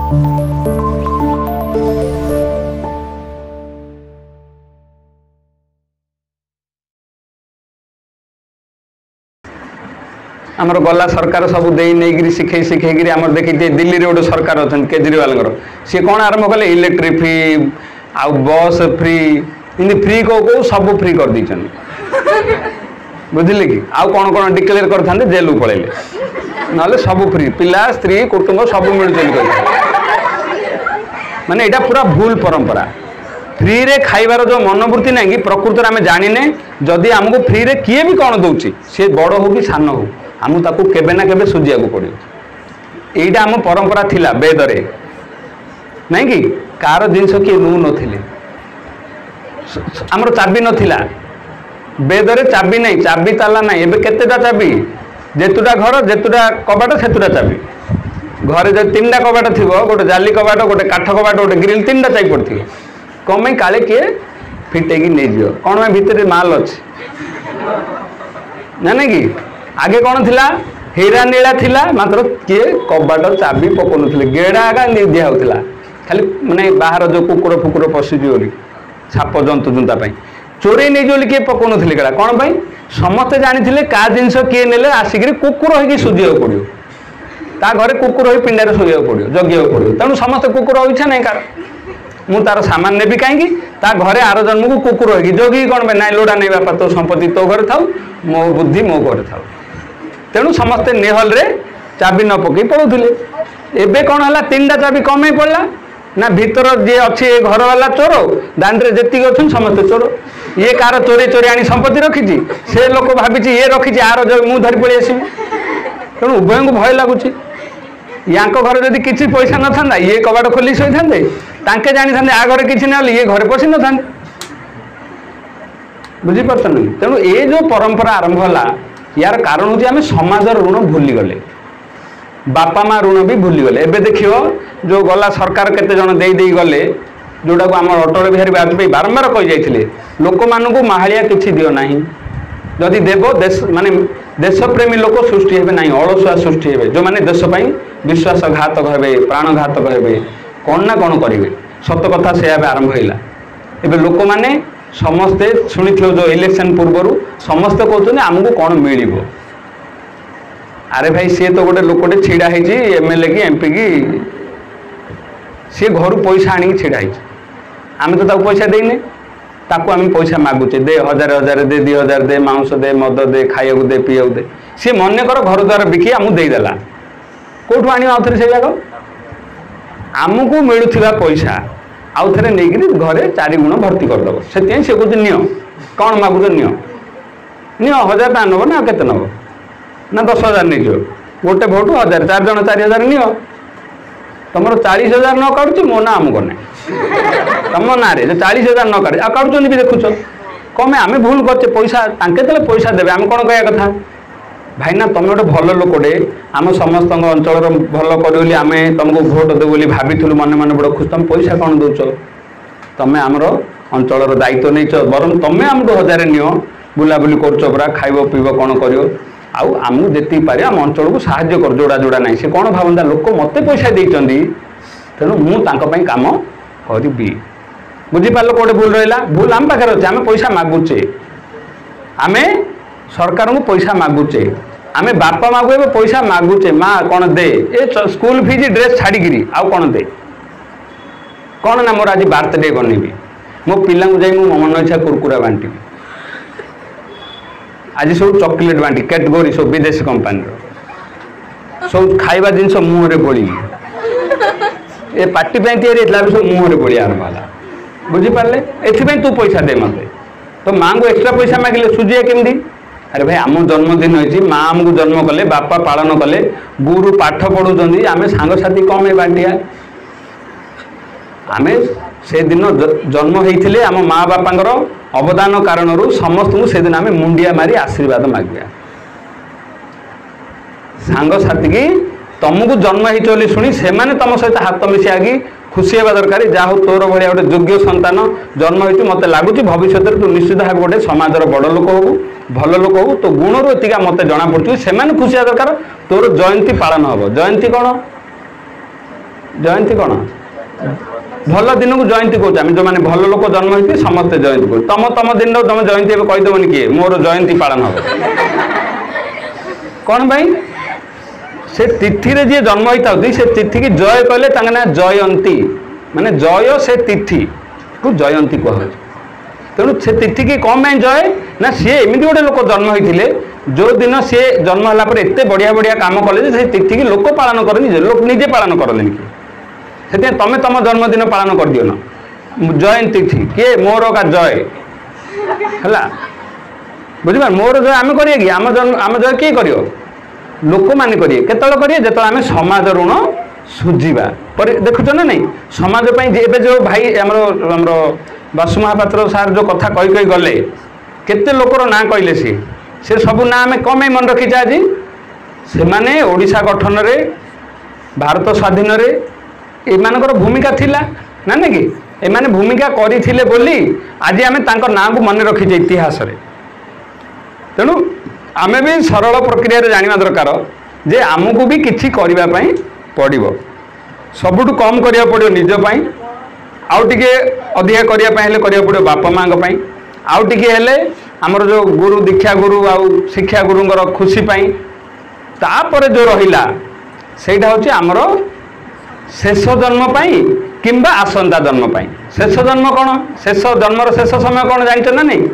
आमर गला सरकार सब नहीं शिखे शिखे आम देखी दिल्ली गोटे सरकार अच्छा केजरीवाल सी कौन आरंभ कले इलेक्ट्रिक फ्री आउ बस फ्री इन फ्री कौ कौ सब फ्री कर दी बुझिले कि आउ कौन कौन डिक्लेयर करते जेल को पलैले ना सब फ्री पिला स्त्री कुटुंब सब मिलूँ माने यहाँ पूरा भूल परंपरा फ्री रे खाइबार जो मनोवृत्ति ना कि प्रकृत आम जाने जदि आमको फ्री रे किए भी कौन दौर सी बड़ हो कि सान हो आमको ताकू केबे ना केबे सुझिया पड़ो यहीटा आम परंपरा थिला वेदरे नहीं कि कार जिनस किए नौ नथिले आमर चाबी नथिला वेदरे चाबी नहीं चाबी ताला नहीं एबे केतेटा चाबी जेतुटा घर जेतुटा कबाट सेतुटा चाबी घरे जो 3टा कबाट थी गोटे जाली कबाट गोटे काठ कबाट गोटे ग्रिल 3टा चाबी पड़ती कौन में काले किए फिटेकी नहीं जीव कौन में भितर माल अच्छे ना नहीं कि आगे कौन थिला हीरा नीला थिला मात्र किए कबाट चाबी पकाउन गेड़ा आगा दिया होता खाली माने बाहर जो कुकुर फुकुर पशिजी छाप जंतु जुंता चोरी नहीं जो किए पकाउन गेड़ा कौन पाई समस्ते जानी का जिनस किए ने आसिक कुकुर हो सुझा पड़ो ता घरे कुकुर हो पिंडारे शोया पड़ो जगिया पड़ो तेणु समस्ते कुकुर इच्छा नहीं कार मु तार सामान नेबी कहीं ता घरे आर जन्म को कुकुर हो जगी कौन पे ना लोड़ा नहीं बापा तो संपत्ति तो घर थाउ मो बुद्धि मो घर थाउ तेणु समस्ते नेहल रे चाबी न पकई पड़ुले एबे कौन है 3टा चाबी कम पड़ा ना भीतर जी अच्छे घर वाला चोर दांडे जी अच्छे समस्ते चोर ये कार चोरी चोरी आनी संपत्ति रखी से लोक भावी ये रखी आर मुझे धरी पड़ी आसबि तेणु उभय को भय लगुच या घर जब किसी पैसा न था ये कबाट खोली शोई था जानी था आ घर किसी ना ये घर पशि न था बुझीपार नहीं तेणु ये जो परंपरा आरंभ है यार कारण हूँ आम समाज ऋण भूली गले बापा माँ ऋण भी भूली गले एबे देखियो जो गला सरकार केते जन दे गले जोटा को आम अटल बिहारी वाजपेयी बारंबार कही जाइए लोक मानू माहालिया किसी दियो ना जदि देव देश माने देशप्रेमी लोक सृष्टि हे ना अलसुआ सृष्टि हे जो मैंने देशपाई विश्वासघातक हे प्राणघातक हे कौन ना कौन करेंगे सत कथा से आरंभ होगा एवं लोक मैंने समस्ते शुणी जो इलेक्शन पूर्वर समस्ते कहते आमको कौन मिल अरे भाई सी तो गोटे लोकटे छिड़ा एमएलए की एमपी की सी घर पैसा आनी छिड़ा आम तो पैसा देने ताकू आम पैसा मागुचे दे 1000 दे 2000 दे मांस दे मद दे खाइक दे पीक दे सी मन कर घर द्वार बिकी आमको देदेला कौटू आनी आउ थे से जगह आमको मिलूवा पैसा आउ थे नहीं घरे 4 गुण भर्ती करदेव से कहे नि कौन मागुच नि 1000 टका नब ना केते नब ना 10,000 नहीं जो गोटे भोट 1000 4 जन 4000 नि तुम 40,000 न काटुच मो ना आमको ना तुम ना जो 40,000 न काटे आ काटुच भी देखुच कम आम भूल करचे पैसा तांके पैसा देवे आम कौन कह कथा भाई ना तुम गोटे भल लोकटे आम समस्त अंचल भल कर आम तुमको भोट देव भाभी मन मन बड़ खुश तुम पैसा कौन दौच तुम्हें आमर अंचल दायित्व नहीं बरम तुम्हें आमको 1000 नियो बुलाबुली कर खाइब पीब कौन कर आमको जी पारे आम अंचल को साहाय्य कर जोड़ा जोड़ा ना से कौन भावता लोक मत पैसा देते तेणु मुझे कम करी बुझीपार कौटे भूल रहा भूल आम पाखे अच्छे आम पैसा मागुचे आम सरकार को पैसा मागुचे आम बापा माँ को पैसा मागुचे माँ कौन दे ए स्कूल फीस ड्रेस छाड़ी आउ कौन दे कौन ना मोर आज बर्थडे बनैबी मो पिला जाई मो मन इच्छा कुरकुरा बांटी आज सब चॉकलेट बांटी कैटेगोरी सब विदेशी कंपानी सब खाइबा जिनस मुहरे बोली ए पार्टी तैयारी सब मुहरे बोली आरंभ है बुझीपारे एथि तू पैसा दे मत तो माँ को एक्सट्रा पैसा मागिले सुझे केमती अरे भाई आम जन्मदिन होती माँ आमको जन्म कले बापा पालन कले गुरु पाठ पढ़ुं आम सांगसाथी कम बांटिया आम से दिन जन्म होते आम माँ बापा अवदान कारण समस्त को से दिन आम मुंडिया मारी आशीर्वाद मागिया सांगसाथी की तुमको जन्म होती शुणी से तुम सहित हाथ मिसा कि खुशी होगा दरकार जहाँ तोर भाया गोटे योग्य संतान जन्म होती मत लगुच भविष्य तू निश्चित भाव गोटे समाजर बड़ लोक हो भल लोक हो तो गुण रू एतिका मत जना पड़ू से खुशी दरकार तोर जयंती पालन हम जयंती कौन जयंती कौन भल दिन को जयंती कौच आम जो मैंने भल लोक जन्म होती समस्ते जयंती कौच तुम तुम दिन तुम जयंती कहीदेवनि किए मोर जयंती पालन हम कौन भाई से तिथि रे जी जन्म होता से तिथि की जय कहले ना जयंती माने जय से तिथि को जयंती कह तेणु से तिथि की कौन पाई जय ना सी एमती गोटे लोक जन्म होते जो दिन सी जन्म होला पर एते बढ़िया बढ़िया काम कले से तिथि की लोक पालन कर लोक निजे पालन करले से तुम तुम जन्मदिन पालन कर दियो ना जयंती तिथि किए मोर का जय है बुझे मोर जय आम करिए कि आम जय किए कर लोक मैंने करिए केतल करिए जो आम समाज ऋण सुझा पर देखुच ना नहीं समाज एवं जो भाई आमर बासु महापात्र सार जो कथा कही कही गले केते लोकर ना कहले सी सब ना आम कम मन रखीचे आज से माने ओडिशा गठन रे भारत स्वाधीन रे एमानकर भूमिका थिला ना नहीं कि एमाने भूमिका करथिले बोली आज आम तांकर नाम को मन रखीचे इतिहास रे तेणु आमे भी सरल प्रक्रिया रे जानिबा दरकार जे आमको भी किछि करिबा पई पड़िबो सबुठु कम करिया पड़ियो निज पई आउ टिके अधिका करिया पई हेले करिया पड़ियो बापा मांग पई आउ टिके हेले हमर जो गुरु दीक्षा गुरु आउ शिक्षा गुरुंगर खुशी पई तापरे जो रहिला सेटा होची हमर शेष जन्म पई किंबा आसंता जन्म पई शेष जन्म कौन शेष जन्मर शेष समय कौन जानिछ ना नहीं